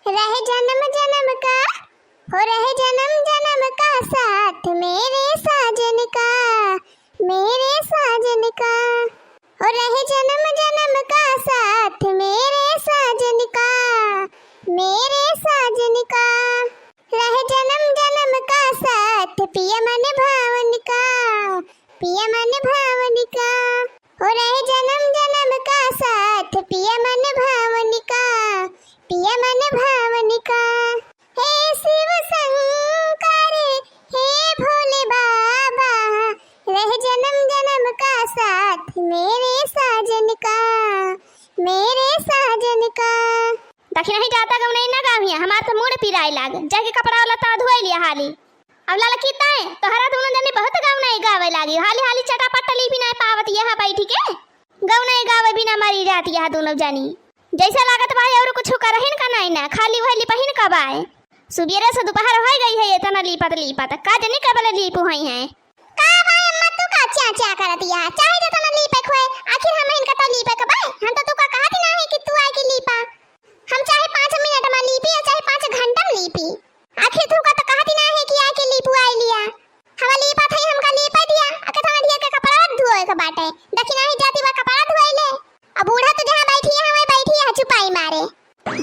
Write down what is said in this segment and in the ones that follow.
रहे जन्म जन्म का, हो रहे जन्म जन्म का साथ मेरे साजन का, मेरे साजन का। हो रहे जन्म जन्म का साथ मेरे साजन का, मेरे साजन का। रहे जन्म जन्म का साथ पिया मन भावन का, पिया मन भावन का। हो रहे जन्म जन्म का साथ पिया मन भावन का, पिया मन भावन का। हे शिव शंकर हे भोले बाबा, रहे जन्म जन्म का साथ मेरे साजन का, मेरे साजन का। दखिन ही जाता गौ नहीं ना गाविया हमार तो मूड पिराई लाग जाके कपड़ा वाला ता धोई लिया हाली। अब लाला कितना है तो हरा दोनों जने बहुत गाव नहीं गावे लागी हाली हाली चटापट ली भी नहीं पावत यहां बैठी के गाव नहीं गावे बिना मरी जाती है दोनों जानी। जैसा लागत भाई और कुछ करहिन का नहीं ना खाली वही लिपहिन कब आए सुबेरे से दोपहर हो गई है इतना लीपत का जने कबले लीप हुई है का भाई अम्मा तू का चा करती है चाहे तो तना लीपे खोए आखिर हम इनका तो लीपे के भाई हम तो तू का कहती ना है कि तू आए के लीपा हम चाहे 5 मिनट में लीपी या चाहे 5 घंटा में लीपी आखिर तू का तो कहती ना है कि आके लीपू आई लिया हम लीपा थे हमका लीपा दिया अके थमा दिया के कपड़ा धोए के बाटे देखी नहीं जाती बा कपड़ा धोए ले अब बूढ़ा तो जहां बैठी है वहीं बैठी है चुपाई मारे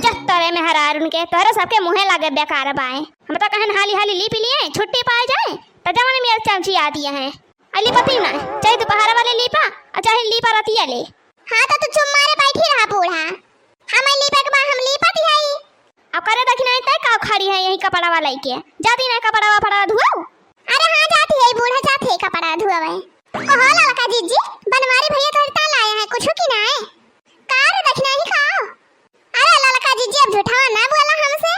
जत्तरे में हरार उनके तोरे सबके मुंहे लागे बेकार बाए हम तो कहन हाली हाली लीप लिए छुट्टी पाए जाए तो जवानी में चाची आती है अली पति ना चाहे दोपहर वाले लीपा और चाहे लीपा रती ले। हां तो तू चुप मारे बैठी रहा बूढ़ा हम लीपे के बाद हम लीपती है अब करे दखिन आई तय का खड़ी है यही कपड़ा वाला के जाती ना कपड़ा फड़ा धुआओ। अरे हां जाती है बूढ़ा जाते है कपड़ा धुआवे ओ हो लड़का जीजी बनवारी भैया थोड़ता लाया है कुछ की ना है कार दखिन ही खाओ। अरे लड़का जीजी अब झूठा ना बोला हमसे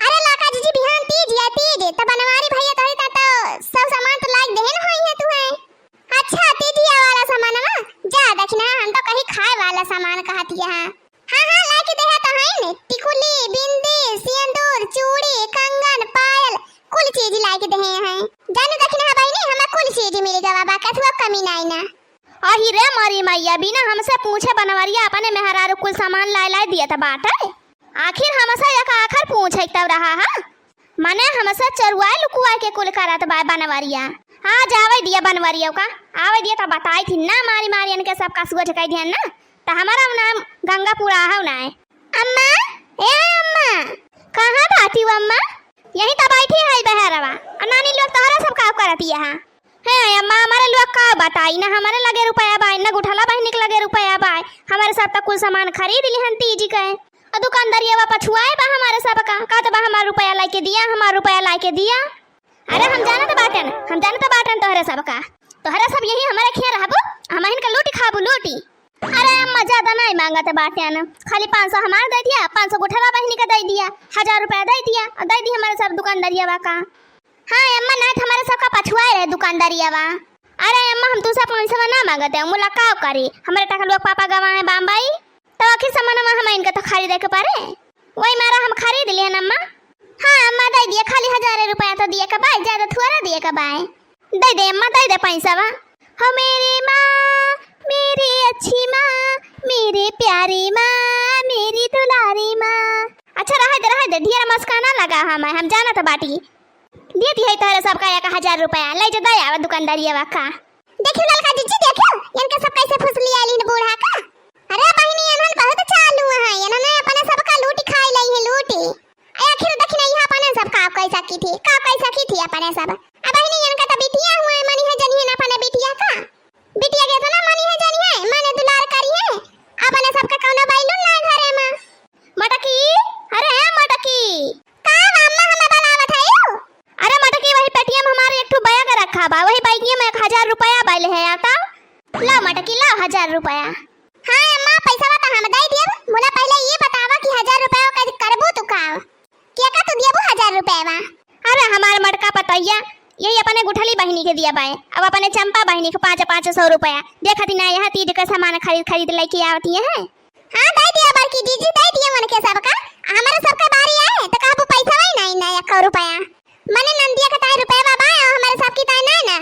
अरे लड़का जीजी बिहान तीज तो बनवारी भैया थोड़ता तो सब सामान तो लाइक देन होई है तू है अच्छा तीजिया वाला सामान ना जा दखिन हम तो कहीं खाए वाला सामान कहती है हां लाके दे है तो है ने टिकुली बिंदी सिंदूर चूड़ी कंगन पायल कुल चीज लाके दे हैं जाने दखिन भाई ने हमें कुल चीज मिलेगा बाबा कथुआ कमी नहीं ना। अही रे मरी मैया बिना हमसे पूछे बनवरिया अपने मेहरारू कुल सामान लाए दिया था बाटे आखिर हमसे एक आखर पूछे तब रहा है मने हमसे चरुआए लुकुआ के कुल करत बा बनवरिया। हां जावे दिया बनवरिया का आवे दिया तो बताई थी ना मारी मारी इनके सब का सुअ ठकाई ध्यान ना तो हमारा नाम गंगापुरा है ना है। अम्मा ए अम्मा कहां आती हो अम्मा यही तो बैठी है बहरवा नानी लोग तोहरा सब का करती है अम्मा हमारे लोग का बताई ना हमारे लगे रुपया बाई ना गुठाला बहनी के लगे रुपया बाई हमारे सब तक कुल सामान खरीद ली हन तीजी के और दुकानदारिया वा पछुआए बा हमारे सब का तो बा हमारा रुपया लाके दिया हमारा रुपया लाके दिया। अरे हम जानत बाटन तोहरे सब का तोहरा सब यही हमारे खिया रहबो हम इनका लूटी खाबू लूटी। अरे अम्मा ज्यादा नहीं मांगत बाटे ना खाली 500 हमार दे दिया 500 गुठाला बहनी का दे दिया 1000 रुपया दे दिया और दे दी हमारे सब दुकानदारिया वा का। हाँ अम्मा ना हमारे सब का पछुआए रहे दुकानदारिया वा। अरे अम्मा हम तुसा 500 ना मांगते हैं मुलाकात करी हमारे टका लोग पापा गवा है बम्बई तो आखिर सामान हम इनका तो खरीदे के पारे वही मारा हम खरीद लिए ना अम्मा। हाँ अम्मा दे दिया खाली 1000 रुपया तो दिए का बाय ज्यादा थोड़ा दिए का बाय दे अम्मा दे पैसा वा। हो मेरी माँ मेरी अच्छी माँ मेरी प्यारी माँ मेरी दुलारी माँ। अच्छा रह दे ढेर मस्काना लगा हम जाना था बाटी दे दी है तोरे सब का 1000 रुपया ले जा दे आवा दुकानदारिया वा का। देखियो लड़का जीजी देखियो इनके सब कैसे फुसली आली न बूढ़ा का। अरे बहिनी एनन बहुत चालू है एनन अपने सब का लूटी खाई लई है लूटी आखिर दखिन यहां अपने सब का कैसा की थी अपने सब अब बहिनी इनका तो बिटिया हुआ है मनी है जनी है ना अपने बिटिया के तो ना मनी है जनी है माने दुलार करी है अपने सब का कौनो बैलून ना घरे में मटकी। अरे मटकी का अम्मा हमें बनावत है अरे मटकी वही पेटीएम हमारे एक ठो बैग रखा बा वही बैग में 1000 रुपया बैल है आता ला मटकी ला 1000 रुपया। हां अम्मा पैसा बता हम दे दिए मुला पहले ये बतावा कि 1000 रुपया का करबो तू का क्या का तू दियबो 1000 रुपया वा। अरे हमारे मटका पतैया यही अपने गुठली बहनी के दिया बाय अब अपने चंपा बहनी को 500 रुपया देखती ना यहाँ तीज का सामान खरीद लेके आती है। हां दे दिया बड़की जीजी दे दिया मन के सब का हमारे सब का बारी आए तो काबू पैसा वही नहीं ना 1 रुपया मने नंदिया का 2 रुपया बाबा हमारे सब की ताई ना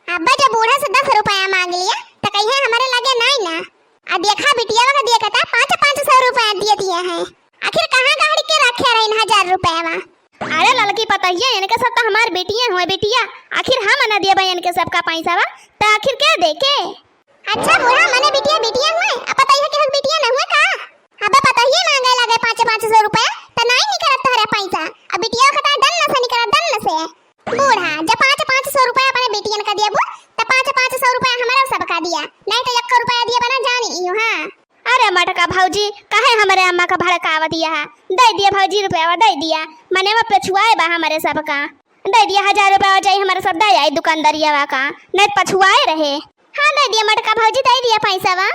अब्बा जब बूढ़ा से 10 रुपया मांग लिया तो कहिए हमारे लगे नहीं ना अब देखा बिटिया का दिया कहता 500 रुपया दिए है आखिर कहां गाड़ी के रखे रही 1000 रुपया में। अरे लड़की पता ही है इनके सब तो हमार बेटियां हुए बेटिया, आखिर हम ना दिए भाई इनके सबका पैसा बा तो आखिर क्या देके। अच्छा बूढ़ा मने बिटिया हुए, अब पता है कि हम बिटिया न हुए का। अब पता ही मांगे लगे 500 रुपया तो नहीं निकलत तोहरा पैसा। अब बिटिया खता डन न से निकलत डन न से। बूढ़ा जब 500 रुपया अपने बेटियन का दिया तो 500 रुपया हमारा सबका दिया, नहीं तो 1 रुपया दिया बना जानी इयो। हां अरे मटका भौजी काहे हमारे अम्मा का भड़कावा दिया है, दे दिया भौजी रुपया दे दिया, मने में पछुआए बा हमारे सबका, दे दिया 1000 रुपया जाई हमारे सब दे आई दुकानदारिया का, नहीं पछुआए रहे। हाँ दे दिया मटका भौजी दे दिया पैसा वा।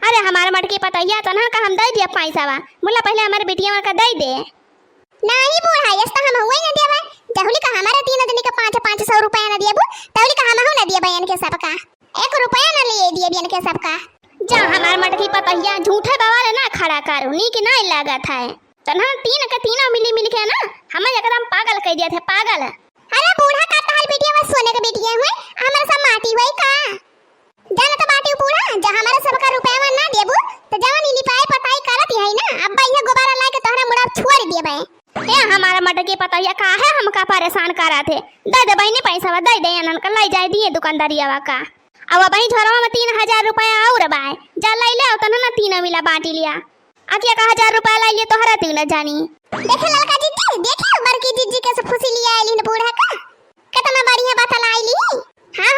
अरे हमारे मटके पता ही तो ना का हम दे दिया पैसा वा, मुला पहले हमारे बेटिया का दे दे। नहीं बूढ़ा यस तो हम हुए न दिया भाई, जहुली का हमारे 3 आदमी का 500 रुपया न दिया तहुली का हम न दिया बहन के सबका 1 रुपया न लिए दिए बहन के सबका। जा हमार मटकी पतैया झूठे बवाल ना खड़ा करू नी कि नहीं लागत है तना 3 के 3 मिल के ना हम एकदम पागल कह दिया थे पागल। अरे बूढ़ा का ताल बेटिया बस सोने के बेटिया हुए हमारे सब माटी हुई का जाना तो बाटी बूढ़ा जब हमारे सबका रुपया ना देबू तो जवन नी लिपाई पताई करत है ना अब ये गोबारा ला के तोहरा मुड़ा छोड़ दिए बे। ए हमारा मटकी पतैया का है हमका परेशान करा थे, दे दे बहनी पैसा दे दे अनन का लाई जाए दिए दुकानदारिया का। अब वही झोरवा में 3000 रुपया और बाय जा लाई ले त ना 3 मिला बांटी लिया आकिया का 1000 रुपया लाई ले तोहरा तू न जानी। देखे लड़का जीजी देखे बड़की जीजी के से खुशी लिया आइली न बूढ़ा का कितना बढ़िया बात लाई ली। हां